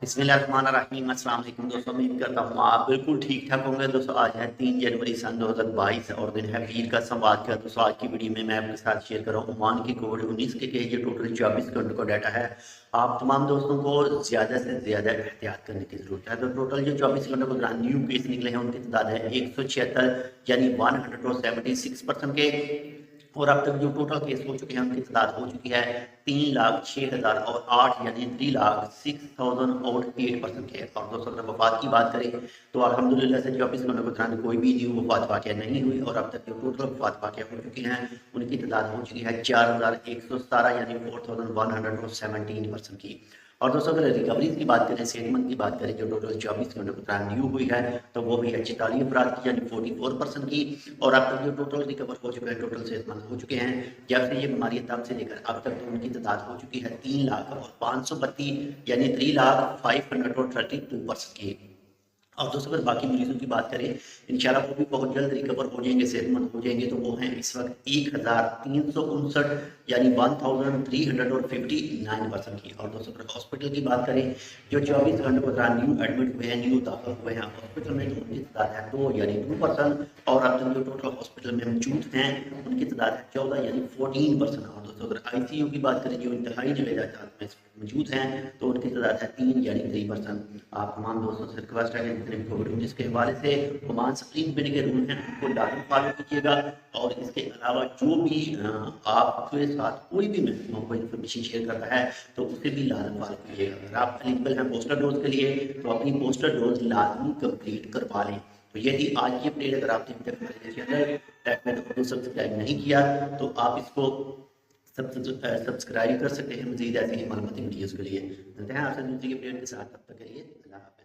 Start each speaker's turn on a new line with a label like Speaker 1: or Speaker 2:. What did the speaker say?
Speaker 1: बिस्मिल्लाहिर्रहमानिर्रहीम। अस्सलाम वालेकुम दोस्तों, उम्मीद करता हूँ आप बिल्कुल ठीक ठाक होंगे। दोस्तों आज है 3 जनवरी सन 2022 और दिन है पीर का संवाद का। दोस्तों आज की वीडियो में मैं आपके साथ शेयर कर रहा हूँ ओमान की कोविड-19 के ये टोटल 24 घंटों का डाटा है। आप तमाम दोस्तों को ज़्यादा से ज़्यादा एहतियात करने की ज़रूरत है। तो टोटल जो 24 घंटों के दौरान न्यू केस निकले हैं उनकी तादाद है 176 यानी 176% के। और अब तक जो टोटल केस हो चुके हैं उनकी तादाद हो चुकी है 3,06,008 यानी 3,06,008% के। और दोस्तों अगर वफात की बात करें तो अल्हम्दुलिल्लाह से 24 घंटों के दौरान कोई भी न्यू वफात वाक़या नहीं हुई। और अब तक जो टोटल वफात वाक़या हो चुकी हैं उनकी तादाद हो चुकी है 4,117 यानी 4,117% की। और दोस्तों अगर रिकवरीज की बात करें, सेहतमंद की बात करें, जो टोटल 24 घंटों के दौरान न्यू हुई है तो वो भी है 44 अफराद की यानी 44% की। और अब तक जो टोटल रिकवर हो चुके हैं, टोटल सेहतमंद हो चुके हैं जब से ये बीमारी तब से लेकर अब तक तो उनकी तादाद हो चुकी है 3,05,32 यानी 3,05,32% की। और दोस्तों अगर बाकी मरीजों की बात करें इंशाल्लाह वो भी बहुत जल्द रिकवर हो जाएंगे, सेहतमंद हो जाएंगे। तो वो हैं इस वक्त 1,359 यानी 1,359% की। और दोस्तों अगर हॉस्पिटल की बात करें जो 24 घंटों के दौरान न्यू एडमिट हुए हैं, न्यू दाखिल हुए हैं हॉस्पिटल में, तो उनकी तादाद है 2 यानी 2%। और अब तक जो टोटल हॉस्पिटल में मौजूद हैं उनकी तादाद है 14 यानी 14%। और दोस्तों अगर ICU की बात करें जो इंतहाई जगह में मौजूद हैं तो उनकी तादाद है 3 यानी 3%। आप तमाम दोस्तों से रिक्वेस्ट है जितने भी कोविड-19 के हवाले से ओमान सुप्रीम कोर्ट के रूल हैं उनको लाजमी फॉलो कीजिएगा। और इसके अलावा जो भी आपके साथ कोई भी कोई इन्फॉर्मेशन शेयर करता है तो उसे भी लाजमी फॉलो कीजिएगा। अगर आप एलिजिबल हैं पोस्टर डोज के लिए तो अपनी पोस्टर डोज लाजमी कंप्लीट करवा लें। तो ये थी आज की अपडेट। अगर आपने अभी तक हमारे चैनल टेक में तो सब्सक्राइब नहीं किया तो आप इसको सब्सक्राइब कर सकते हैं मजीद ऐसी ही मालूमाती वीडियोज़ के लिए। मिलते हैं आपसे दूसरी अपडेट के साथ, तब तक के लिए अल्लाह हाफ़िज़।